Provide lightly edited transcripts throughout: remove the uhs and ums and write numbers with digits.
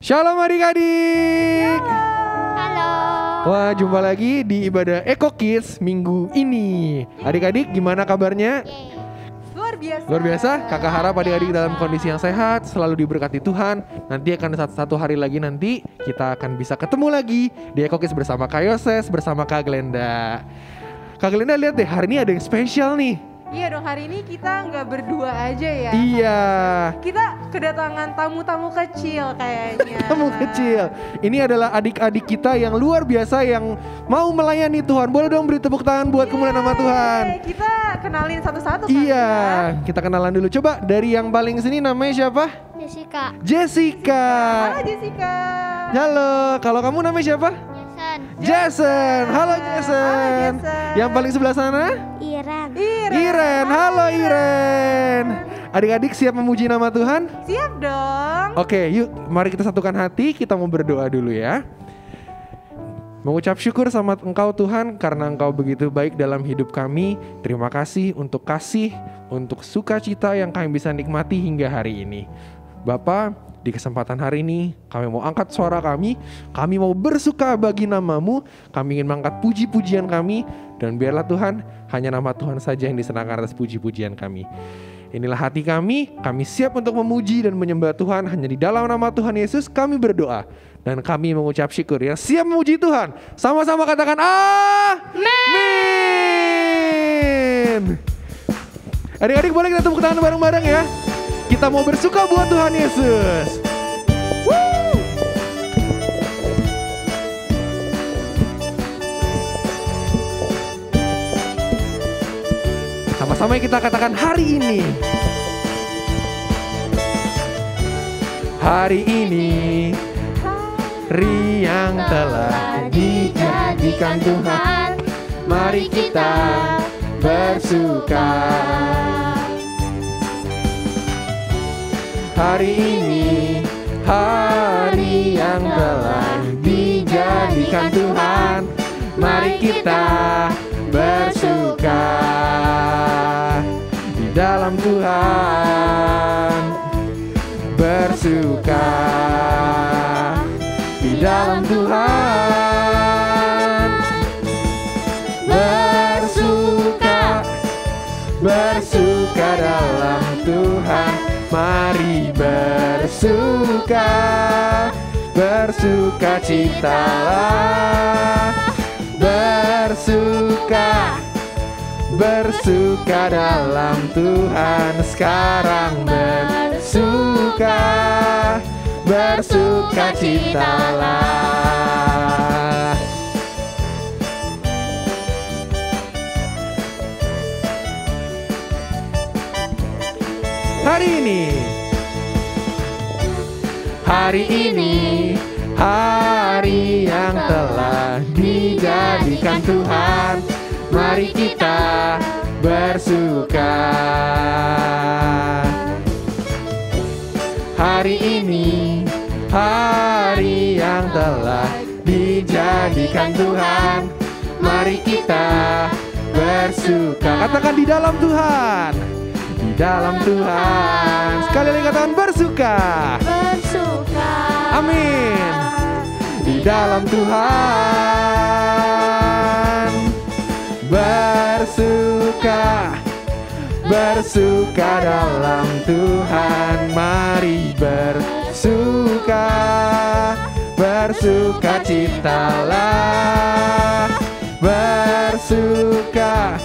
Shalom adik-adik. Halo. Wah, jumpa lagi di ibadah Eko Kids minggu ini. Adik-adik gimana kabarnya? Luar biasa. Luar biasa. Kakak harap adik-adik dalam kondisi yang sehat, selalu diberkati Tuhan. Nanti akan satu hari lagi nanti kita akan bisa ketemu lagi di Eko Kids bersama Kak Yoses, bersama Kak Glenda. Kak Glenda, lihat deh, hari ini ada yang spesial nih. Iya dong, hari ini kita nggak berdua aja ya. Iya. Kita kedatangan tamu-tamu kecil kayaknya. Tamu kecil. Ini adalah adik-adik kita yang luar biasa yang mau melayani Tuhan. Boleh dong beri tepuk tangan buat kemuliaan nama Tuhan. Kita kenalin satu-satu kali Iya, ya. kita kenalan dulu. Coba dari yang paling sini namanya siapa? Jessica. Jessica. Halo Jessica. Halo, kalau kamu namanya siapa? Jason. Halo Jason. Jason. Yang paling sebelah sana? Iren. Iren. Halo Iren. Adik-adik siap memuji nama Tuhan? Siap dong. Oke, yuk mari kita satukan hati, kita mau berdoa dulu ya. Mengucap syukur sama Engkau Tuhan karena Engkau begitu baik dalam hidup kami. Terima kasih untuk kasih, untuk sukacita yang kami bisa nikmati hingga hari ini. Bapa, di kesempatan hari ini kami mau angkat suara kami mau bersuka bagi nama-Mu, kami ingin mengangkat puji-pujian kami, dan biarlah Tuhan, hanya nama Tuhan saja yang disenangkan atas puji-pujian kami. Inilah hati kami siap untuk memuji dan menyembah Tuhan. Hanya di dalam nama Tuhan Yesus kami berdoa dan kami mengucap syukur. Yang siap memuji Tuhan, sama-sama katakan amin. Adik-adik boleh kita tepuk tangan bareng-bareng ya. Kita mau bersuka buat Tuhan Yesus. Woo! Sama-sama kita katakan hari ini. Hari ini, hari yang telah dijadikan Tuhan. Mari kita bersuka. Hari ini, hari yang telah dijadikan Tuhan. Mari kita bersuka di dalam Tuhan. Bersuka di dalam Tuhan. Bersuka, bersuka dalam Tuhan. Mari bersuka, bersuka citalah. Bersuka, bersuka dalam Tuhan. Sekarang bersuka, bersuka citalah. Hari ini, hari ini, hari yang telah dijadikan Tuhan. Mari kita bersuka. Hari ini, hari yang telah dijadikan Tuhan. Mari kita bersuka. Katakan di dalam Tuhan. Di dalam Tuhan. Sekali lagi katakan bersuka. Bersuka. Amin. Di dalam Tuhan. Bersuka. Bersuka dalam Tuhan. Mari bersuka. Bersuka citalah. Bersuka.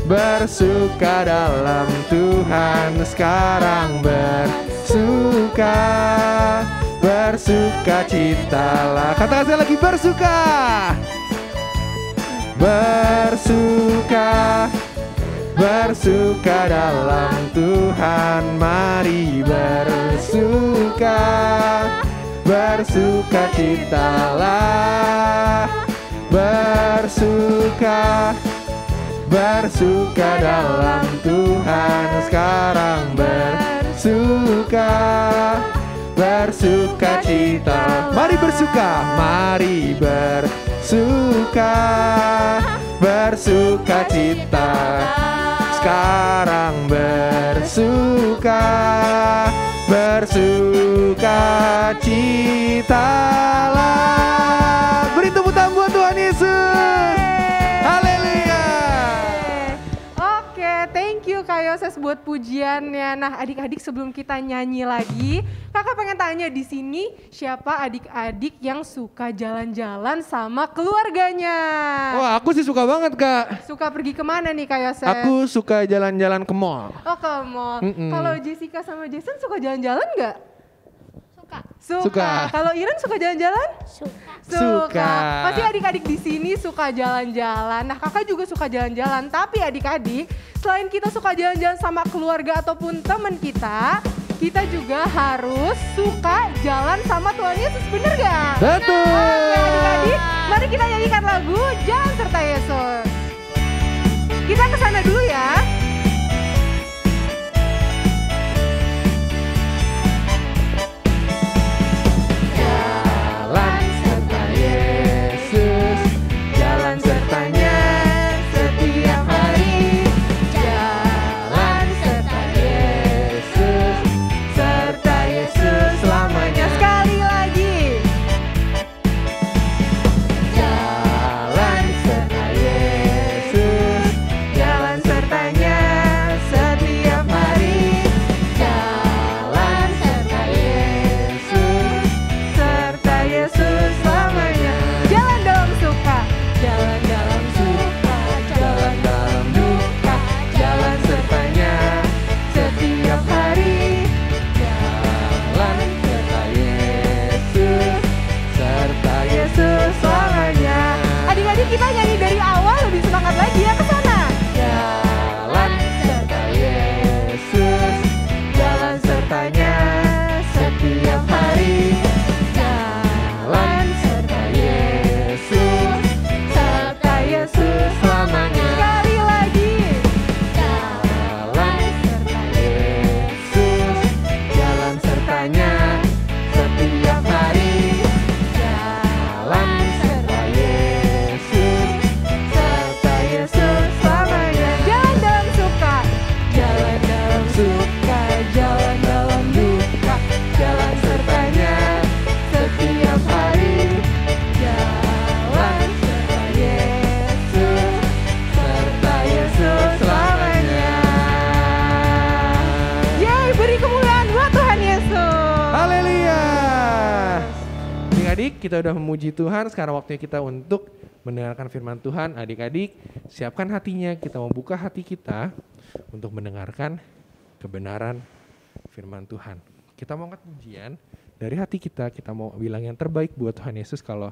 Bersuka dalam Tuhan. Sekarang bersuka, bersuka citalah. Katakan sekali lagi, bersuka. Bersuka, bersuka dalam Tuhan. Mari bersuka, bersuka citalah. Bersuka, bersuka dalam Tuhan. Sekarang bersuka, bersuka cita. Mari bersuka, mari bersuka, bersuka cita. Sekarang bersuka, bersuka cita. Ta'ala. Beri tepuk tangan buat Tuhan Yesus. Haleluya. Oke, thank you Kak Yoses buat pujiannya. Nah, adik-adik sebelum kita nyanyi lagi, Kakak pengen tanya di sini siapa adik-adik yang suka jalan-jalan sama keluarganya? Wah, aku sih suka banget, Kak. Suka pergi kemana nih Kak Yoses? Aku suka jalan-jalan ke mall. Oh, ke mall. Kalau Jessica sama Jason suka jalan-jalan nggak? Suka. Kalau Iren suka jalan-jalan? Suka. Suka. Pasti adik-adik di sini suka jalan-jalan. Nah, Kakak juga suka jalan-jalan. Tapi adik-adik, selain kita suka jalan-jalan sama keluarga ataupun teman kita juga harus suka jalan sama Tuhan Yesus, bener gak? Betul. Oke, adik-adik, mari kita nyanyikan lagu Jalan Serta Yesus. Kita kesana dulu ya. Jalan serta Yesus, jalan sertanya setiap hari. Jalan serta Yesus, serta Yesus selamanya. Sekali lagi. Jalan serta Yesus, jalan sertanya setiap hari. Jalan serta Yesus, serta Yesus selamanya. Jalan dalam suka, jalan dalam suka, Jalan dalam duka, jalan sertanya setiap hari. Jalan serta Yesus, serta Yesus selamanya. Adik-adik kita nyanyi dari awal lebih semangat lagi ya ke sana. Jalan serta Yesus, jalan sertanya setiap hari. Jalan serta Yesus, serta Yesus selamanya. Sekali lagi. Jalan serta Yesus, jalan sertanya setiap hari. Jalan serta Yesus, serta Yesus selamanya. Jalan dalam suka, Jalan dalam suka, jalan dalam duka, jalan sertanya setiap hari. Jalan serta Yesus, serta Yesus selamanya. yeay, beri kemuliaan buat Tuhan Yesus. Haleluya. Adik-adik, kita udah memuji Tuhan. Sekarang waktunya kita untuk mendengarkan firman Tuhan. Adik-adik, siapkan hatinya. Kita mau buka hati kita untuk mendengarkan kebenaran firman Tuhan. Kita mau angkat pujian dari hati kita. Kita mau bilang yang terbaik buat Tuhan Yesus. Kalau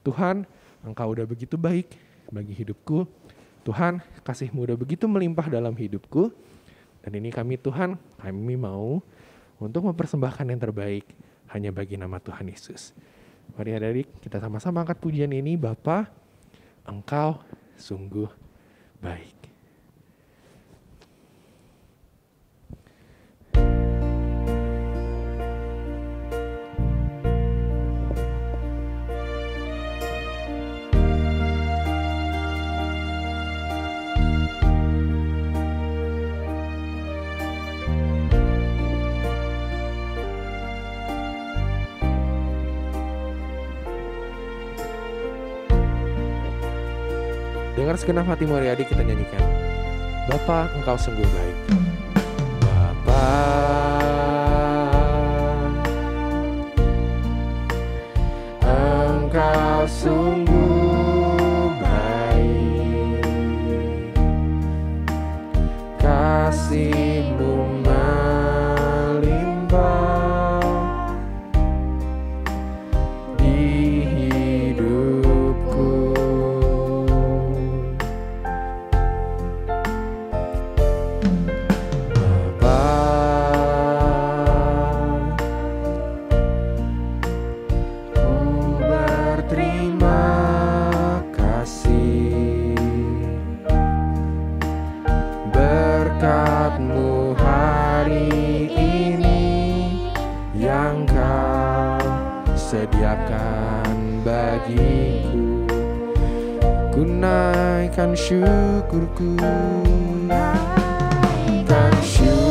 Tuhan, Engkau udah begitu baik bagi hidupku. Tuhan, kasih-Mu udah begitu melimpah dalam hidupku. Dan ini kami Tuhan, kami mau untuk mempersembahkan yang terbaik hanya bagi nama Tuhan Yesus. Mari adik-adik, kita sama-sama angkat pujian ini. Bapa, Engkau sungguh baik. Dengar segenap hatimu adik-adik, kita nyanyikan. Bapa, Engkau sungguh baik. Bapa, Engkau sungguh baik. Kasih-Mu melimpah di hidupku. Berkat-Mu hari ini yang Kau sediakan bagiku, ku naikkan syukurku, naikkan syukurku.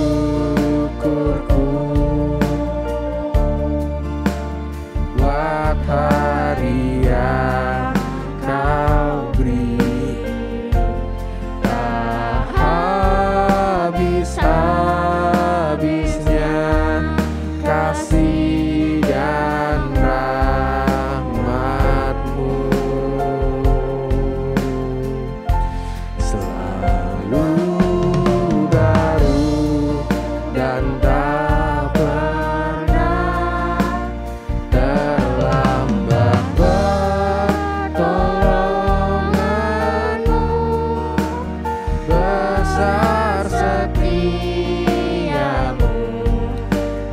besar setiamu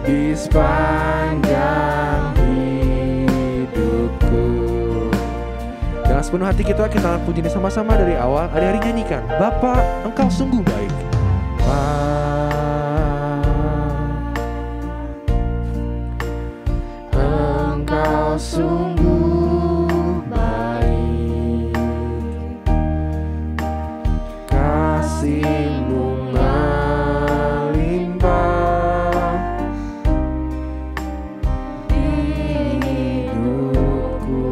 di sepanjang hidupku. Dengan sepenuh hati kita akan puji ini sama-sama dari awal. Hari-hari nyanyikan, Bapa, Engkau sungguh baik. Engkau sungguh baik, kasih-Mu melimpah di hidupku.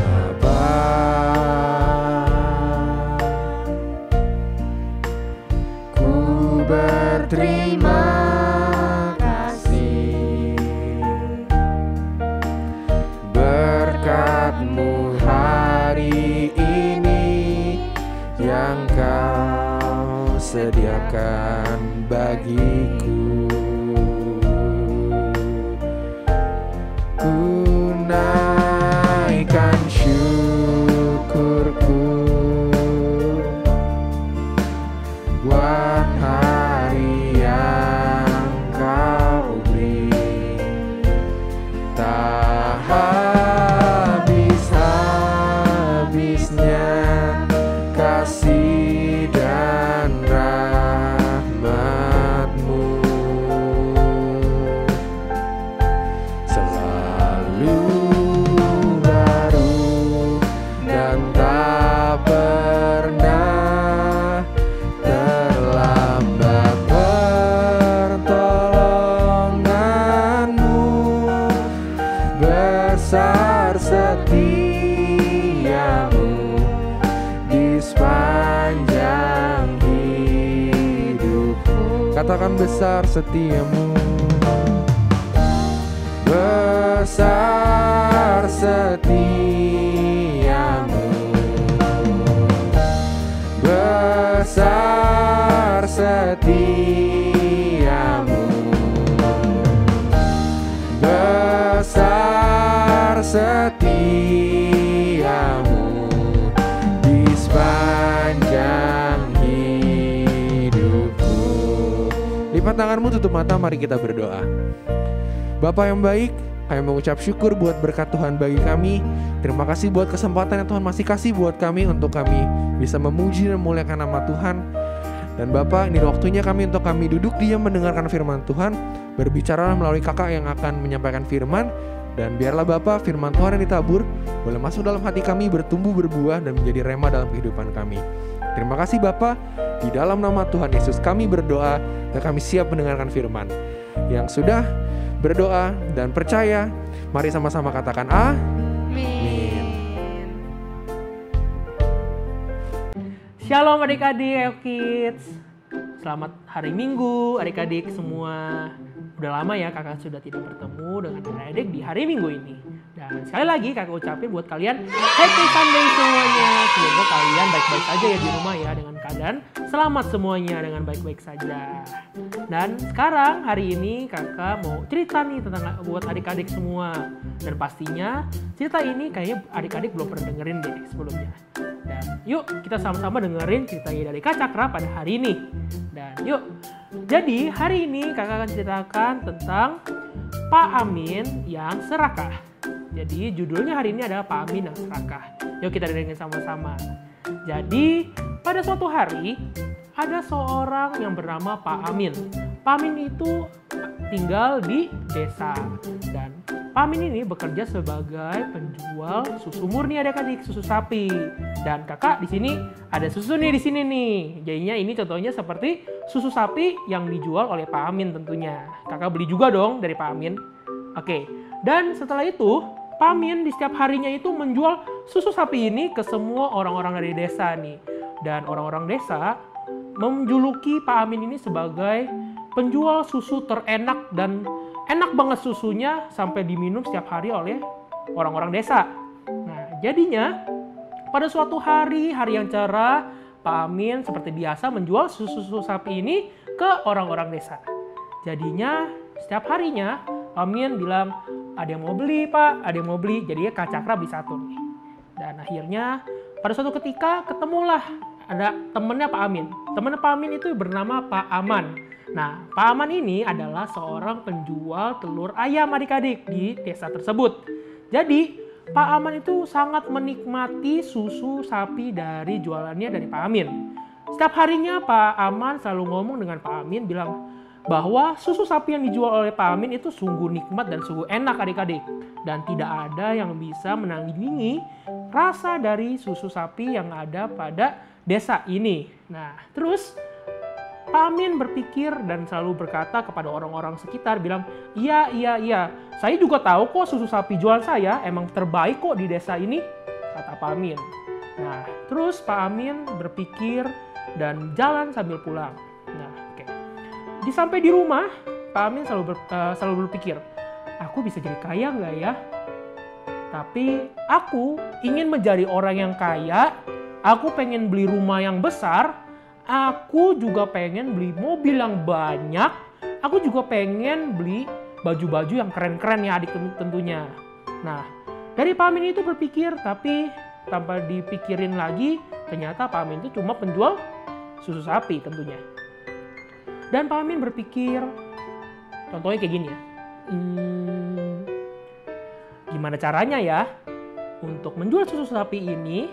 Bapa, ku berterima kasih, berkat-Mu hari ini yang Kau sediakan bagiku. Ku naikkan syukurku buat hari yang Kau beri. Tak habis-habisnya kasih dan rahmat-Mu, selalu baru dan tak pernah terlambat pertolongan-Mu. Besar setiamu di sepanjang hidupku. Katakan, besar setiamu. Besar setiamu, besar setiamu, besar setiamu di sepanjang hidupku. Lipat tanganmu, tutup mata, mari kita berdoa. Bapa yang baik, kami mengucap syukur buat berkat Tuhan bagi kami. Terima kasih buat kesempatan yang Tuhan masih kasih buat kami untuk kami bisa memuji dan memuliakan nama Tuhan. Dan Bapa, ini waktunya kami untuk kami duduk diam mendengarkan firman Tuhan. Berbicara melalui kakak yang akan menyampaikan firman. Dan biarlah Bapa, firman Tuhan yang ditabur boleh masuk dalam hati kami, bertumbuh, berbuah, dan menjadi rema dalam kehidupan kami. Terima kasih Bapa, di dalam nama Tuhan Yesus kami berdoa dan kami siap mendengarkan firman. Yang sudah berdoa dan percaya, mari sama-sama katakan amin. Shalom adik-adik, Ayo Kids. Selamat hari Minggu adik-adik semua. Udah lama ya kakak sudah tidak bertemu dengan adik-adik di hari Minggu ini. Dan sekali lagi kakak ucapin buat kalian Happy Sunday semuanya. Semoga kalian baik-baik saja ya di rumah ya, dengan keadaan selamat semuanya, dengan baik-baik saja. Dan sekarang hari ini kakak mau cerita nih tentang buat adik-adik semua. Dan pastinya cerita ini kayaknya adik-adik belum pernah dengerin deh sebelumnya. Dan yuk kita sama-sama dengerin ceritanya dari Kak Cakra pada hari ini. Dan yuk, jadi hari ini kakak akan ceritakan tentang Pak Amin yang serakah. Jadi judulnya hari ini adalah Pak Amin yang serakah. Yuk kita dengerin sama-sama. Jadi pada suatu hari ada seorang yang bernama Pak Amin. Pak Amin itu tinggal di desa dan Pak Amin ini bekerja sebagai penjual susu murni adik-adik, susu sapi. Dan kakak di sini ada susu nih di sini nih. Jadinya ini contohnya seperti susu sapi yang dijual oleh Pak Amin tentunya. Kakak beli juga dong dari Pak Amin. Oke. Dan setelah itu Pak Amin di setiap harinya itu menjual susu sapi ini ke semua orang-orang dari desa nih. Dan orang-orang desa menjuluki Pak Amin ini sebagai penjual susu terenak dan enak banget susunya sampai diminum setiap hari oleh orang-orang desa. Nah, jadinya pada suatu hari yang cerah, Pak Amin seperti biasa menjual susu sapi ini ke orang-orang desa. Jadinya setiap harinya Pak Amin bilang, ada yang mau beli Pak, ada yang mau beli. Jadinya Kak Cakra beli satu nih. Dan akhirnya pada suatu ketika ketemulah ada temennya Pak Amin. Temennya Pak Amin itu bernama Pak Aman. Nah, Pak Aman ini adalah seorang penjual telur ayam adik-adik di desa tersebut. Jadi, Pak Aman itu sangat menikmati susu sapi dari jualannya dari Pak Amin. Setiap harinya Pak Aman selalu ngomong dengan Pak Amin bilang bahwa susu sapi yang dijual oleh Pak Amin itu sungguh nikmat dan sungguh enak adik-adik. Dan tidak ada yang bisa menandingi rasa dari susu sapi yang ada pada desa ini. Nah, terus Pak Amin berpikir dan selalu berkata kepada orang-orang sekitar bilang, iya, saya juga tahu kok susu sapi jual saya emang terbaik kok di desa ini, kata Pak Amin. Nah, terus Pak Amin berpikir dan jalan sambil pulang. Nah, oke. Sampai di rumah, Pak Amin selalu berpikir, aku bisa jadi kaya nggak ya? Tapi aku ingin menjadi orang yang kaya, aku pengen beli rumah yang besar, aku juga pengen beli mobil yang banyak, aku juga pengen beli baju-baju yang keren-keren ya adik tentunya. Nah, dari Pak Amin itu berpikir, tapi tanpa dipikirin lagi, ternyata Pak Amin itu cuma penjual susu sapi tentunya. Dan Pak Amin berpikir, contohnya kayak gini ya, gimana caranya ya untuk menjual susu sapi ini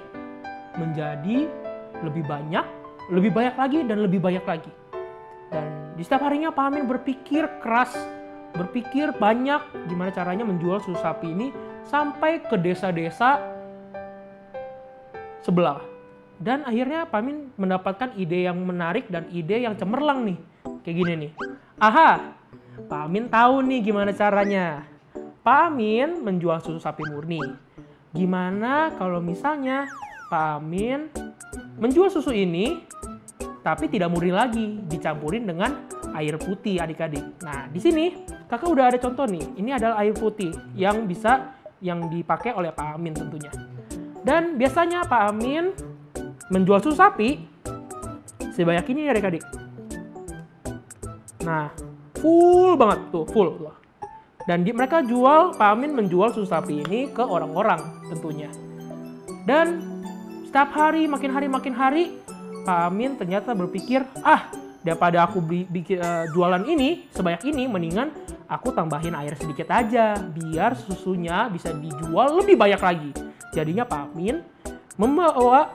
menjadi lebih banyak lagi dan lebih banyak lagi. Dan di setiap harinya Pak Amin berpikir keras, berpikir banyak gimana caranya menjual susu sapi ini sampai ke desa-desa sebelah. Dan akhirnya Pak Amin mendapatkan ide yang menarik dan ide yang cemerlang nih. Kayak gini nih. Aha, Pak Amin tahu nih gimana caranya. Pak Amin menjual susu sapi murni. Gimana kalau misalnya Pak Amin menjual susu ini tapi tidak murni lagi, dicampurin dengan air putih adik-adik. Nah, di sini kakak udah ada contoh nih. Ini adalah air putih yang dipakai oleh Pak Amin tentunya. Dan biasanya Pak Amin menjual susu sapi sebanyak ini adik-adik. Nah, full banget tuh, full. Dan mereka jual, Pak Amin menjual susu sapi ini ke orang-orang tentunya. Dan setiap hari, makin hari, Pak Amin ternyata berpikir, daripada aku jualan ini sebanyak ini, mendingan aku tambahin air sedikit aja, biar susunya bisa dijual lebih banyak lagi. Jadinya Pak Amin membawa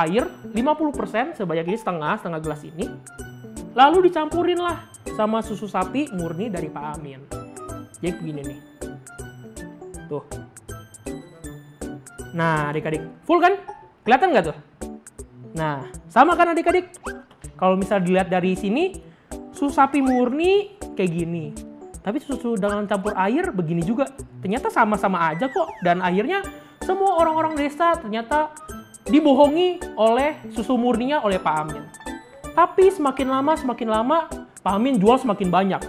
air 50% sebanyak ini, setengah gelas ini, lalu dicampurin lah sama susu sapi murni dari Pak Amin. Jadi begini nih. Tuh. Nah, adik-adik, full kan? Kelihatan nggak tuh? Nah, sama kan adik-adik? Kalau misal dilihat dari sini, susu sapi murni kayak gini. Tapi susu dengan campur air begini juga. Ternyata sama-sama aja kok. Dan akhirnya semua orang-orang desa ternyata dibohongi oleh susu murninya oleh Pak Amin. Tapi semakin lama Pak Amin jual semakin banyak.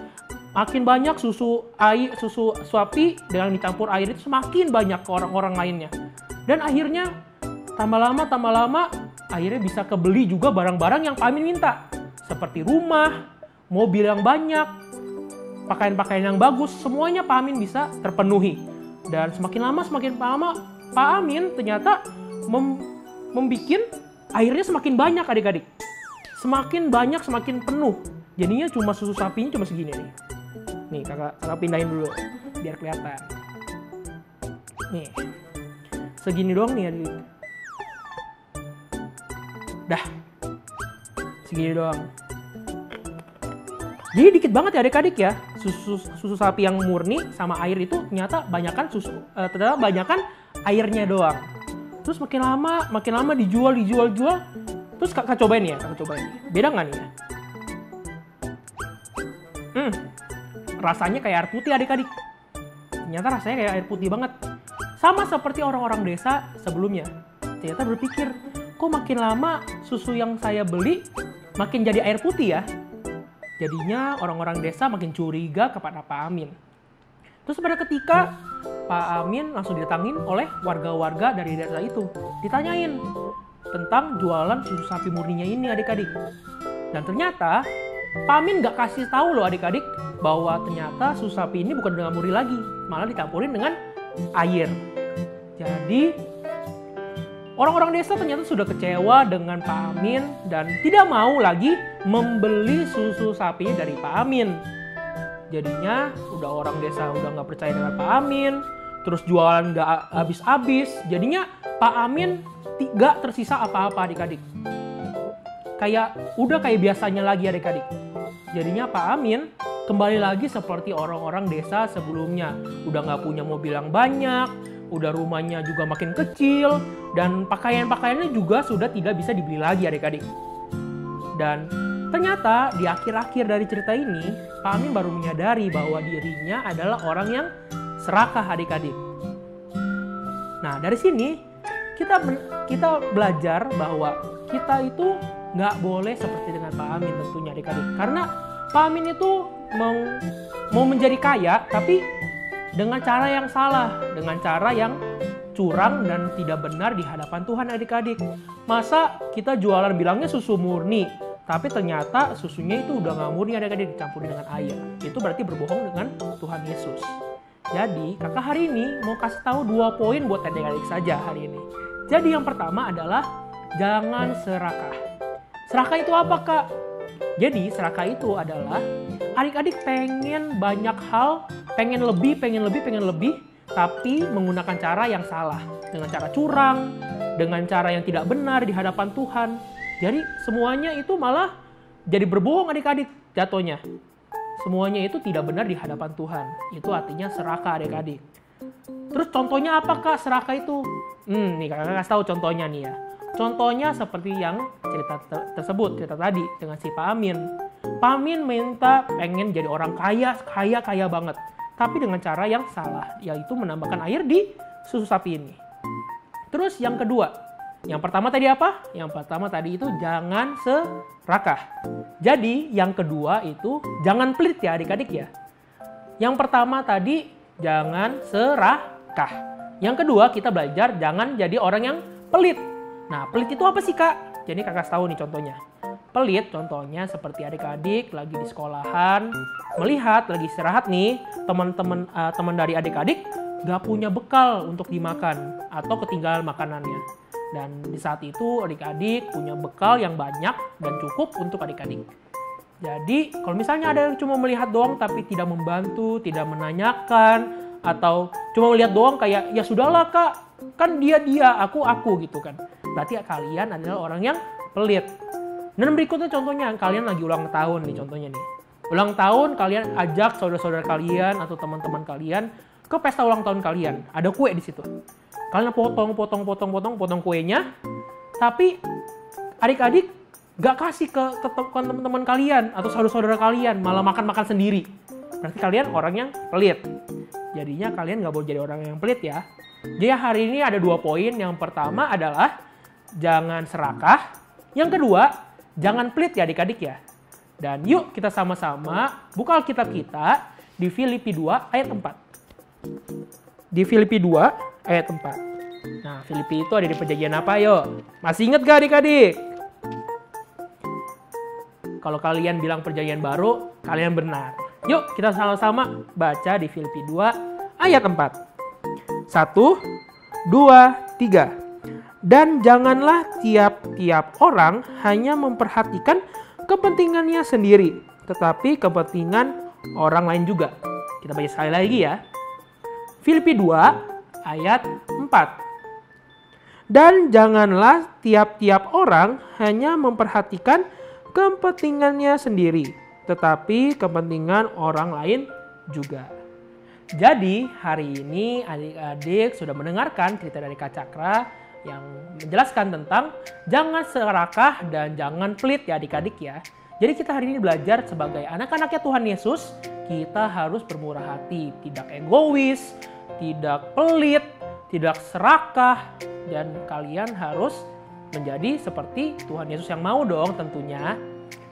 Makin banyak susu sapi dengan dicampur air itu semakin banyak ke orang-orang lainnya. Dan akhirnya tambah lama akhirnya bisa kebeli juga barang-barang yang Pak Amin minta. Seperti rumah, mobil yang banyak, pakaian-pakaian yang bagus, semuanya Pak Amin bisa terpenuhi. Dan semakin lama Pak Amin ternyata membuat airnya semakin banyak adik-adik. Semakin banyak, semakin penuh. Jadinya cuma susu sapinya cuma segini nih. Nih kakak pindahin dulu biar kelihatan. Nih. Segini doang nih adik. Dah. Segini doang. Jadi dikit banget ya adik-adik ya. Susu sapi yang murni sama air itu ternyata banyakan airnya doang. Terus makin lama dijual. Terus kakak cobain ya, Beda nggak nih ya? Rasanya kayak air putih adik-adik. Ternyata rasanya kayak air putih banget. Sama seperti orang-orang desa sebelumnya. Ternyata berpikir, kok makin lama susu yang saya beli makin jadi air putih ya? Jadinya orang-orang desa makin curiga kepada Pak Amin. Terus pada ketika Pak Amin langsung didatangin oleh warga-warga dari desa itu. Ditanyain tentang jualan susu sapi murninya ini adik-adik. Dan ternyata Pak Amin gak kasih tahu loh adik-adik bahwa ternyata susu sapi ini bukan dengan murni lagi, malah dicampurin dengan air. Jadi Orang-orang desa ternyata sudah kecewa dengan Pak Amin dan tidak mau lagi membeli susu sapinya dari Pak Amin. Jadinya udah orang desa udah nggak percaya dengan Pak Amin, terus jualan nggak habis-habis. Jadinya Pak Amin nggak tersisa apa-apa adik-adik. Udah kayak biasanya lagi adik-adik. Jadinya Pak Amin kembali lagi seperti orang-orang desa sebelumnya. Udah nggak punya mobil yang banyak, udah rumahnya juga makin kecil, dan pakaian-pakaiannya juga sudah tidak bisa dibeli lagi adik-adik. Dan ternyata di akhir-akhir dari cerita ini, Pak Amin baru menyadari bahwa dirinya adalah orang yang serakah adik-adik. Nah dari sini kita belajar bahwa kita itu nggak boleh seperti dengan Pak Amin tentunya adik-adik. Karena Pak Amin itu mau menjadi kaya tapi dengan cara yang salah, dengan cara yang curang dan tidak benar di hadapan Tuhan adik-adik. Masa kita jualan bilangnya susu murni, tapi ternyata susunya itu udah nggak murni adik-adik, dicampur dengan air. Itu berarti berbohong dengan Tuhan Yesus. Jadi kakak hari ini mau kasih tahu 2 poin buat adik-adik saja hari ini. Jadi yang pertama adalah jangan serakah. Serakah itu apa kak? Jadi serakah itu adalah adik-adik pengen banyak hal, pengen lebih, tapi menggunakan cara yang salah. Dengan cara curang, dengan cara yang tidak benar di hadapan Tuhan. Jadi semuanya itu malah jadi berbohong adik-adik jatuhnya. Semuanya itu tidak benar di hadapan Tuhan. Itu artinya serakah adik-adik. Terus contohnya apa kak serakah itu? Nih kakak kasih tahu contohnya nih ya. Contohnya seperti yang cerita tadi dengan si Pak Amin. Pak Amin minta pengen jadi orang kaya banget. Tapi dengan cara yang salah, yaitu menambahkan air di susu sapi ini. Terus yang kedua, yang pertama tadi apa? Yang pertama tadi itu jangan serakah. Jadi yang kedua itu jangan pelit ya adik-adik ya. Yang pertama tadi jangan serakah. Yang kedua kita belajar jangan jadi orang yang pelit. Nah pelit itu apa sih kak? Jadi kakak tahu nih contohnya. Pelit contohnya seperti adik-adik lagi di sekolahan, melihat lagi istirahat nih, teman dari adik-adik gak punya bekal untuk dimakan atau ketinggalan makanannya. Dan di saat itu adik-adik punya bekal yang banyak dan cukup untuk adik-adik. Jadi kalau misalnya ada yang cuma melihat doang tapi tidak membantu, tidak menanyakan, atau cuma melihat doang kayak ya sudahlah kak, kan dia, aku gitu kan. Berarti kalian adalah orang yang pelit. Dan berikutnya contohnya kalian lagi ulang tahun nih contohnya nih. Ulang tahun kalian ajak saudara-saudara kalian atau teman-teman kalian ke pesta ulang tahun kalian. Ada kue di situ. Kalian potong kuenya. Tapi adik-adik gak kasih ke teman-teman kalian atau saudara-saudara kalian, malah makan-makan sendiri. Berarti kalian orang yang pelit. Jadinya kalian gak boleh jadi orang yang pelit ya. Jadi hari ini ada 2 poin. Yang pertama adalah jangan serakah. Yang kedua, jangan pelit ya adik-adik ya. Dan yuk kita sama-sama buka Alkitab kita di Filipi 2 ayat 4. Di Filipi 2 ayat 4. Nah, Filipi itu ada di perjanjian apa yuk? Masih ingat gak adik-adik? Kalau kalian bilang perjanjian baru, kalian benar. Yuk kita sama-sama baca di Filipi 2 ayat 4. 1, 2, 3. Dan janganlah tiap-tiap orang hanya memperhatikan kepentingannya sendiri, tetapi kepentingan orang lain juga. Kita baca sekali lagi ya. Filipi 2 ayat 4. Dan janganlah tiap-tiap orang hanya memperhatikan kepentingannya sendiri, tetapi kepentingan orang lain juga. Jadi hari ini adik-adik sudah mendengarkan cerita dari Kak Cakra yang menjelaskan tentang jangan serakah dan jangan pelit ya adik-adik ya. Jadi kita hari ini belajar sebagai anak-anaknya Tuhan Yesus, kita harus bermurah hati, tidak egois, tidak pelit, tidak serakah, dan kalian harus menjadi seperti Tuhan Yesus yang mau dong tentunya.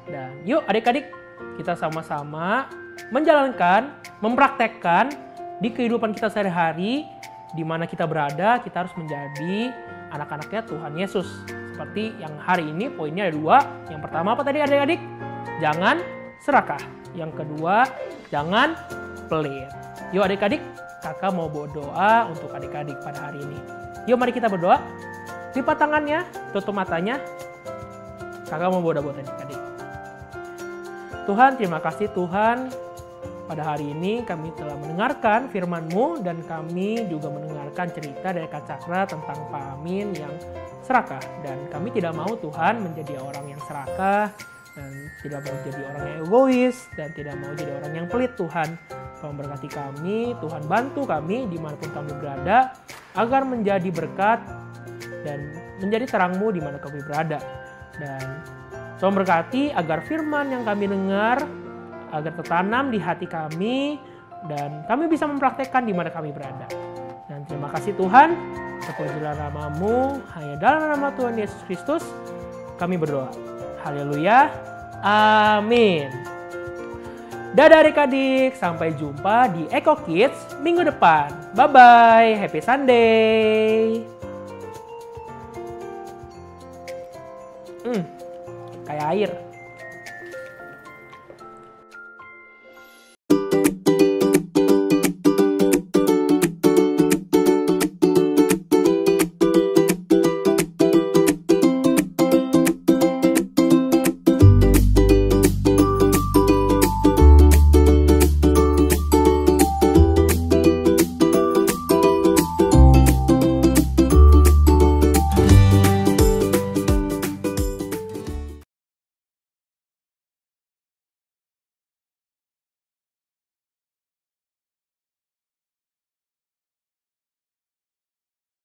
Dan yuk adik-adik kita sama-sama menjalankan, mempraktekkan di kehidupan kita sehari-hari, di mana kita berada, kita harus menjadi anak-anaknya Tuhan Yesus. Seperti yang hari ini poinnya ada 2. Yang pertama apa tadi adik-adik? Jangan serakah. Yang kedua, jangan pelit. Yuk adik-adik, kakak mau berdoa untuk adik-adik pada hari ini. Yuk mari kita berdoa. lipat tangannya, tutup matanya. Kakak mau berdoa buat adik-adik. Tuhan, terima kasih Tuhan. Pada hari ini kami telah mendengarkan firman-Mu dan kami juga mendengarkan cerita dari Kak Cakra tentang Pak Amin yang serakah. Dan kami tidak mau Tuhan menjadi orang yang serakah dan tidak mau jadi orang yang egois dan tidak mau jadi orang yang pelit Tuhan. Tolong berkati kami, Tuhan bantu kami dimanapun kami berada agar menjadi berkat dan menjadi terang-Mu di mana kami berada. Dan tolong berkati agar firman yang kami dengar agar tertanam di hati kami dan kami bisa mempraktekkan di mana kami berada. Dan terima kasih Tuhan, terpujilah nama-Mu, hanya dalam nama Tuhan Yesus Kristus kami berdoa. Haleluya, amin. Dadah adik-adik, sampai jumpa di Eko Kids minggu depan. Bye-bye, happy Sunday. Kayak air.